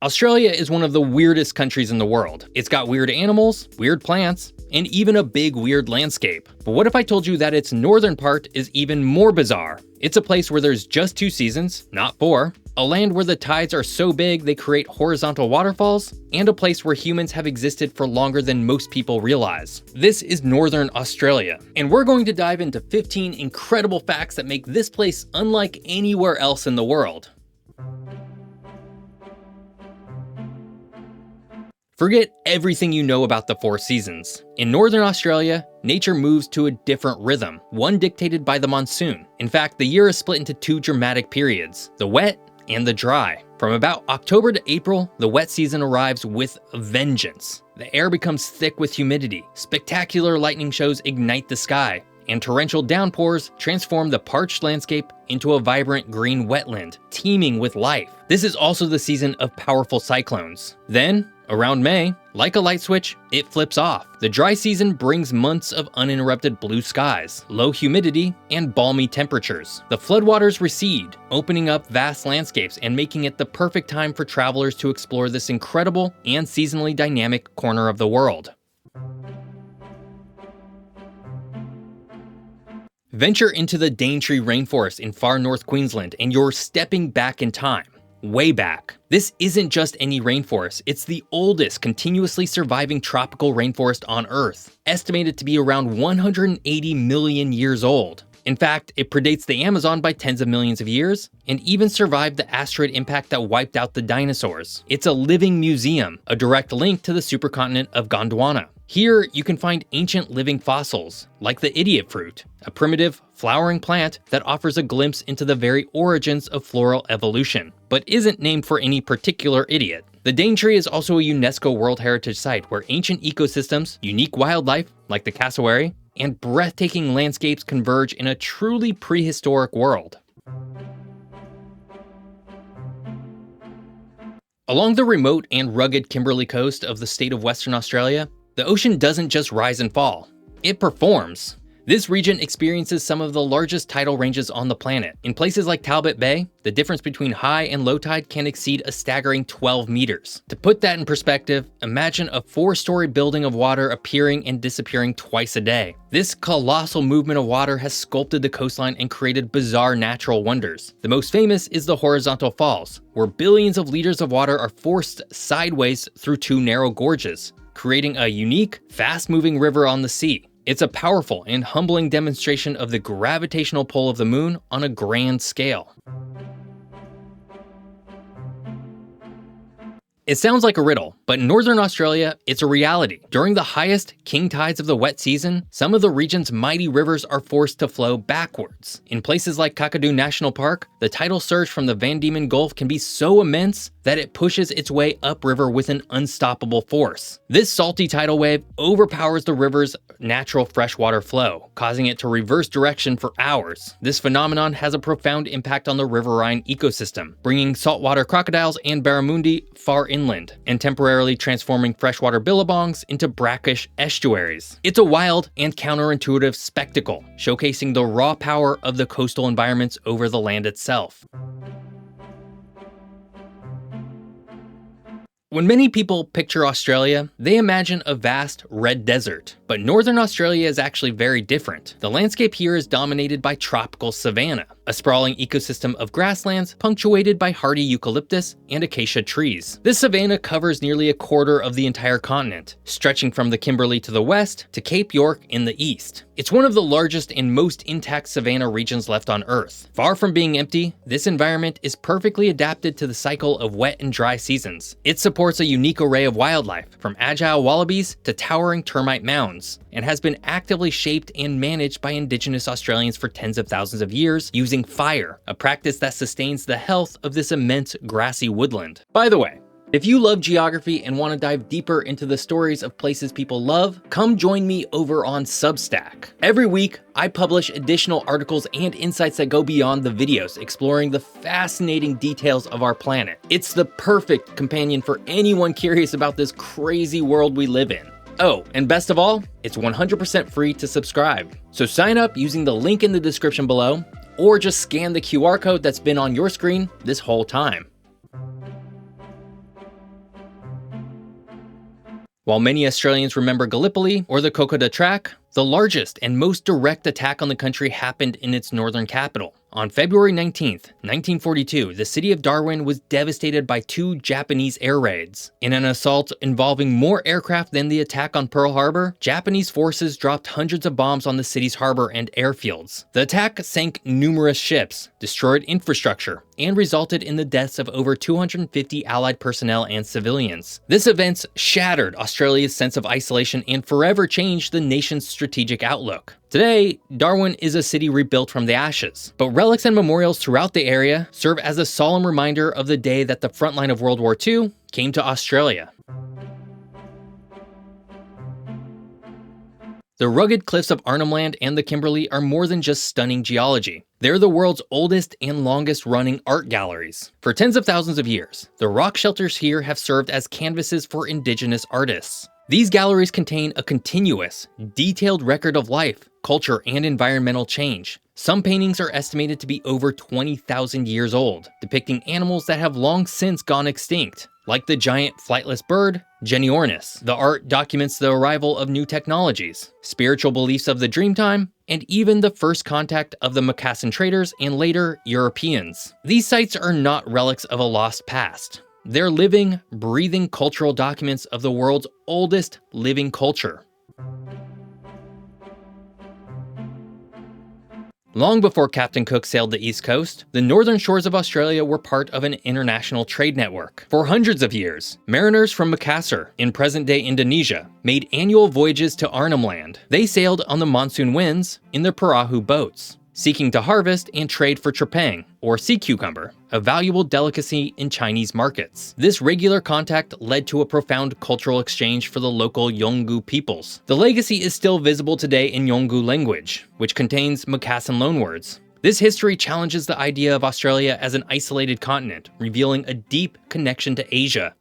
Australia is one of the weirdest countries in the world. It's got weird animals, weird plants, and even a big weird landscape. But what if I told you that its northern part is even more bizarre? It's a place where there's just 2 seasons, not 4, a land where the tides are so big they create horizontal waterfalls, and a place where humans have existed for longer than most people realize. This is Northern Australia, and we're going to dive into 15 incredible facts that make this place unlike anywhere else in the world. Forget everything you know about the 4 seasons. In Northern Australia, nature moves to a different rhythm, one dictated by the monsoon. In fact, the year is split into 2 dramatic periods, the wet and the dry. From about October to April, the wet season arrives with a vengeance. The air becomes thick with humidity, spectacular lightning shows ignite the sky, and torrential downpours transform the parched landscape into a vibrant green wetland, teeming with life. This is also the season of powerful cyclones. Then, around May, like a light switch, it flips off. The dry season brings months of uninterrupted blue skies, low humidity, and balmy temperatures. The floodwaters recede, opening up vast landscapes and making it the perfect time for travelers to explore this incredible and seasonally dynamic corner of the world. Venture into the Daintree rainforest in far north Queensland and you're stepping back in time. Way back. This isn't just any rainforest, it's the oldest continuously surviving tropical rainforest on Earth, estimated to be around 180 million years old. In fact, it predates the Amazon by tens of millions of years, and even survived the asteroid impact that wiped out the dinosaurs. It's a living museum, a direct link to the supercontinent of Gondwana. Here, you can find ancient living fossils, like the idiot fruit, a primitive, flowering plant that offers a glimpse into the very origins of floral evolution, but isn't named for any particular idiot. The Daintree is also a UNESCO World Heritage Site where ancient ecosystems, unique wildlife, like the cassowary, and breathtaking landscapes converge in a truly prehistoric world. Along the remote and rugged Kimberley coast of the state of Western Australia, the ocean doesn't just rise and fall, it performs. This region experiences some of the largest tidal ranges on the planet. In places like Talbot Bay, the difference between high and low tide can exceed a staggering 12 meters. To put that in perspective, imagine a 4-story building of water appearing and disappearing twice a day. This colossal movement of water has sculpted the coastline and created bizarre natural wonders. The most famous is the horizontal falls, where billions of liters of water are forced sideways through 2 narrow gorges, creating a unique, fast-moving river on the sea. It's a powerful and humbling demonstration of the gravitational pull of the moon on a grand scale. It sounds like a riddle, but in Northern Australia, it's a reality. During the highest king tides of the wet season, some of the region's mighty rivers are forced to flow backwards. In places like Kakadu National Park, the tidal surge from the Van Diemen Gulf can be so immense that it pushes its way upriver with an unstoppable force. This salty tidal wave overpowers the river's natural freshwater flow, causing it to reverse direction for hours. This phenomenon has a profound impact on the riverine ecosystem, bringing saltwater crocodiles and barramundi far inland, and temporarily transforming freshwater billabongs into brackish estuaries. It's a wild and counterintuitive spectacle, showcasing the raw power of the coastal environments over the land itself. When many people picture Australia, they imagine a vast red desert, but Northern Australia is actually very different. The landscape here is dominated by tropical savanna, a sprawling ecosystem of grasslands punctuated by hardy eucalyptus and acacia trees. This savanna covers nearly a quarter of the entire continent, stretching from the Kimberley to the west to Cape York in the east. It's one of the largest and most intact savanna regions left on Earth. Far from being empty, this environment is perfectly adapted to the cycle of wet and dry seasons. It supports a unique array of wildlife, from agile wallabies to towering termite mounds, and has been actively shaped and managed by Indigenous Australians for tens of thousands of years using fire, a practice that sustains the health of this immense grassy woodland. By the way, if you love geography and want to dive deeper into the stories of places people love, come join me over on Substack. Every week, I publish additional articles and insights that go beyond the videos, exploring the fascinating details of our planet. It's the perfect companion for anyone curious about this crazy world we live in. Oh, and best of all, it's 100% free to subscribe. So sign up using the link in the description below, or just scan the QR code that's been on your screen this whole time. While many Australians remember Gallipoli or the Kokoda Track, the largest and most direct attack on the country happened in its northern capital. On February 19, 1942, the city of Darwin was devastated by 2 Japanese air raids. In an assault involving more aircraft than the attack on Pearl Harbor, Japanese forces dropped hundreds of bombs on the city's harbor and airfields. The attack sank numerous ships, destroyed infrastructure, and resulted in the deaths of over 250 Allied personnel and civilians. This event shattered Australia's sense of isolation and forever changed the nation's strategic outlook. Today, Darwin is a city rebuilt from the ashes, but relics and memorials throughout the area serve as a solemn reminder of the day that the front line of World War II came to Australia. The rugged cliffs of Arnhem Land and the Kimberley are more than just stunning geology. They're the world's oldest and longest running art galleries. For tens of thousands of years, the rock shelters here have served as canvases for Indigenous artists. These galleries contain a continuous, detailed record of life, culture, and environmental change. Some paintings are estimated to be over 20,000 years old, depicting animals that have long since gone extinct, like the giant flightless bird, Geniornis. The art documents the arrival of new technologies, spiritual beliefs of the Dreamtime, and even the first contact of the Macassan traders and later Europeans. These sites are not relics of a lost past. They're living, breathing cultural documents of the world's oldest living culture. Long before Captain Cook sailed the East Coast, the northern shores of Australia were part of an international trade network. For hundreds of years, mariners from Makassar, in present-day Indonesia, made annual voyages to Arnhem Land. They sailed on the monsoon winds in their perahu boats, seeking to harvest and trade for trepang, or sea cucumber, a valuable delicacy in Chinese markets. This regular contact led to a profound cultural exchange for the local Yolngu peoples. The legacy is still visible today in Yolngu language, which contains Macassan loanwords. This history challenges the idea of Australia as an isolated continent, revealing a deep connection to Asia.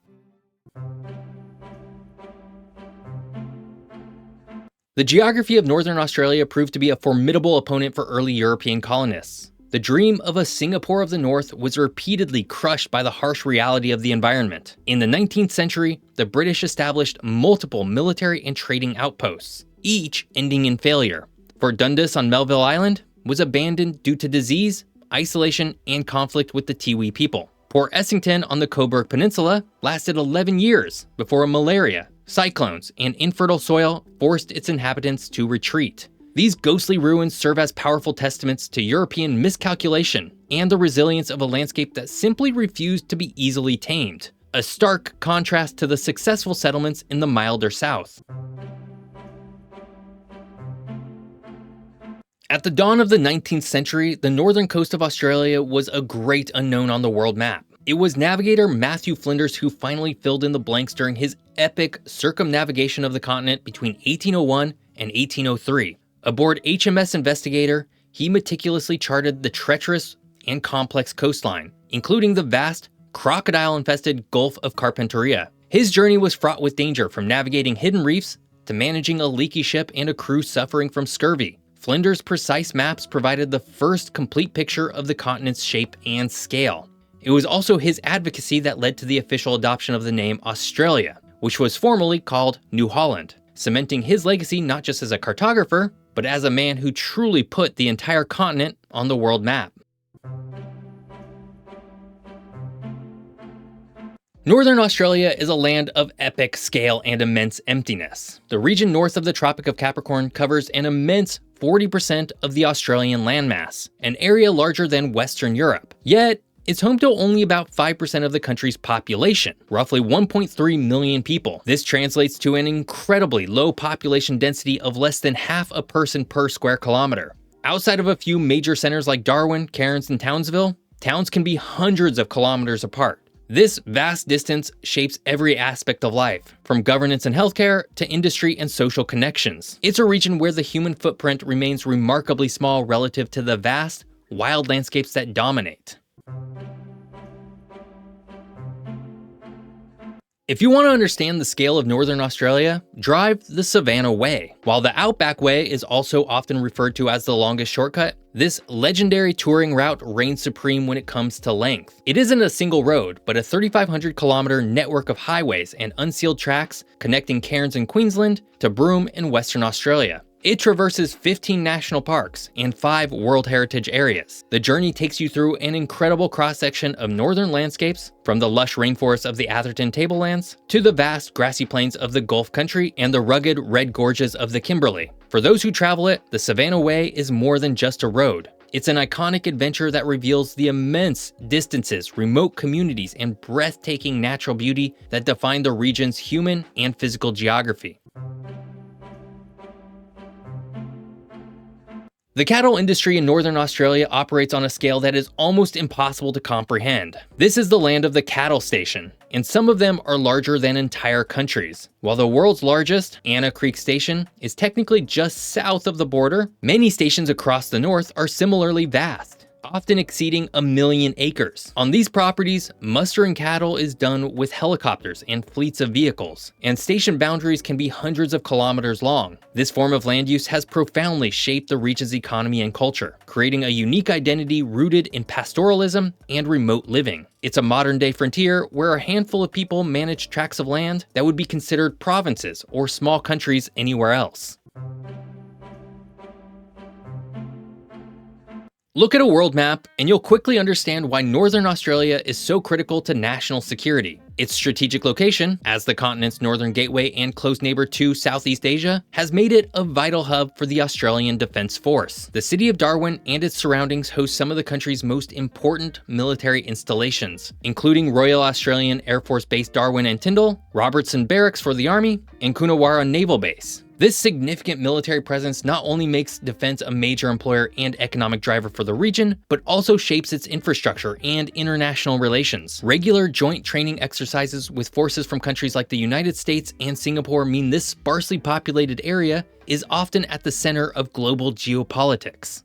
The geography of northern Australia proved to be a formidable opponent for early European colonists. The dream of a Singapore of the North was repeatedly crushed by the harsh reality of the environment. In the 19th century, the British established multiple military and trading outposts, each ending in failure. Fort Dundas on Melville Island was abandoned due to disease, isolation, and conflict with the Tiwi people. Port Essington on the Coburg Peninsula lasted 11 years before malaria, cyclones, and infertile soil forced its inhabitants to retreat. These ghostly ruins serve as powerful testaments to European miscalculation and the resilience of a landscape that simply refused to be easily tamed, a stark contrast to the successful settlements in the milder south. At the dawn of the 19th century, the northern coast of Australia was a great unknown on the world map. It was navigator Matthew Flinders who finally filled in the blanks during his epic circumnavigation of the continent between 1801 and 1803. Aboard HMS Investigator, he meticulously charted the treacherous and complex coastline, including the vast, crocodile-infested Gulf of Carpentaria. His journey was fraught with danger, from navigating hidden reefs to managing a leaky ship and a crew suffering from scurvy. Flinders' precise maps provided the first complete picture of the continent's shape and scale. It was also his advocacy that led to the official adoption of the name Australia, which was formerly called New Holland, cementing his legacy not just as a cartographer, but as a man who truly put the entire continent on the world map. Northern Australia is a land of epic scale and immense emptiness. The region north of the Tropic of Capricorn covers an immense 40% of the Australian landmass, an area larger than Western Europe. Yet, it's home to only about 5% of the country's population, roughly 1.3 million people. This translates to an incredibly low population density of less than half a person per square kilometer. Outside of a few major centers like Darwin, Cairns, and Townsville, towns can be hundreds of kilometers apart. This vast distance shapes every aspect of life, from governance and healthcare to industry and social connections. It's a region where the human footprint remains remarkably small relative to the vast, wild landscapes that dominate. If you want to understand the scale of Northern Australia, drive the Savannah Way. While the Outback Way is also often referred to as the longest shortcut, this legendary touring route reigns supreme when it comes to length. It isn't a single road, but a 3,500 kilometer network of highways and unsealed tracks connecting Cairns in Queensland to Broome in Western Australia. It traverses 15 national parks and 5 World Heritage areas. The journey takes you through an incredible cross-section of northern landscapes, from the lush rainforests of the Atherton Tablelands to the vast grassy plains of the Gulf Country and the rugged red gorges of the Kimberley. For those who travel it, the Savannah Way is more than just a road. It's an iconic adventure that reveals the immense distances, remote communities, and breathtaking natural beauty that define the region's human and physical geography. The cattle industry in Northern Australia operates on a scale that is almost impossible to comprehend. This is the land of the cattle station, and some of them are larger than entire countries. While the world's largest, Anna Creek Station, is technically just south of the border, many stations across the north are similarly vast, often exceeding 1 million acres. On these properties, mustering cattle is done with helicopters and fleets of vehicles, and station boundaries can be hundreds of kilometers long. This form of land use has profoundly shaped the region's economy and culture, creating a unique identity rooted in pastoralism and remote living. It's a modern-day frontier where a handful of people manage tracts of land that would be considered provinces or small countries anywhere else. Look at a world map and you'll quickly understand why Northern Australia is so critical to national security. Its strategic location, as the continent's northern gateway and close neighbor to Southeast Asia, has made it a vital hub for the Australian Defence Force. The city of Darwin and its surroundings host some of the country's most important military installations, including Royal Australian Air Force Base Darwin and Tyndall, Robertson Barracks for the Army, and Coonawarra Naval Base. This significant military presence not only makes defense a major employer and economic driver for the region, but also shapes its infrastructure and international relations. Regular joint training exercises with forces from countries like the United States and Singapore mean this sparsely populated area is often at the center of global geopolitics.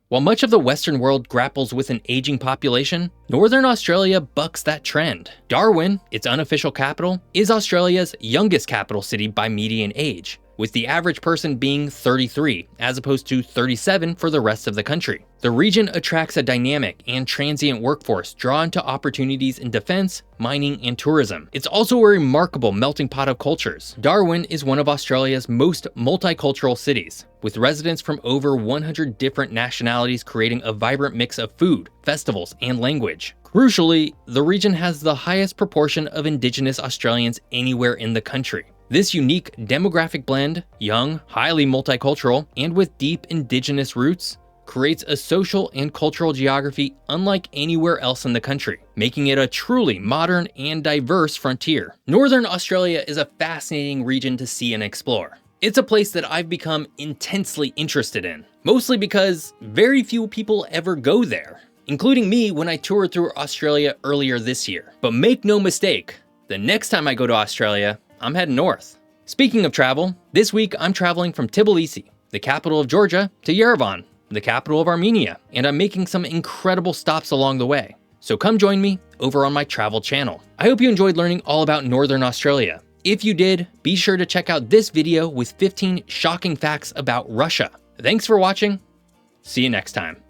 While much of the Western world grapples with an aging population, Northern Australia bucks that trend. Darwin, its unofficial capital, is Australia's youngest capital city by median age, with the average person being 33, as opposed to 37 for the rest of the country. The region attracts a dynamic and transient workforce drawn to opportunities in defense, mining, and tourism. It's also a remarkable melting pot of cultures. Darwin is one of Australia's most multicultural cities, with residents from over 100 different nationalities creating a vibrant mix of food, festivals, and language. Crucially, the region has the highest proportion of Indigenous Australians anywhere in the country. This unique demographic blend, young, highly multicultural, and with deep Indigenous roots, creates a social and cultural geography unlike anywhere else in the country, making it a truly modern and diverse frontier. Northern Australia is a fascinating region to see and explore. It's a place that I've become intensely interested in, mostly because very few people ever go there, including me when I toured through Australia earlier this year. But make no mistake, the next time I go to Australia, I'm heading north. Speaking of travel, this week I'm traveling from Tbilisi, the capital of Georgia, to Yerevan, the capital of Armenia, and I'm making some incredible stops along the way. So come join me over on my travel channel. I hope you enjoyed learning all about Northern Australia. If you did, be sure to check out this video with 15 shocking facts about Russia. Thanks for watching. See you next time.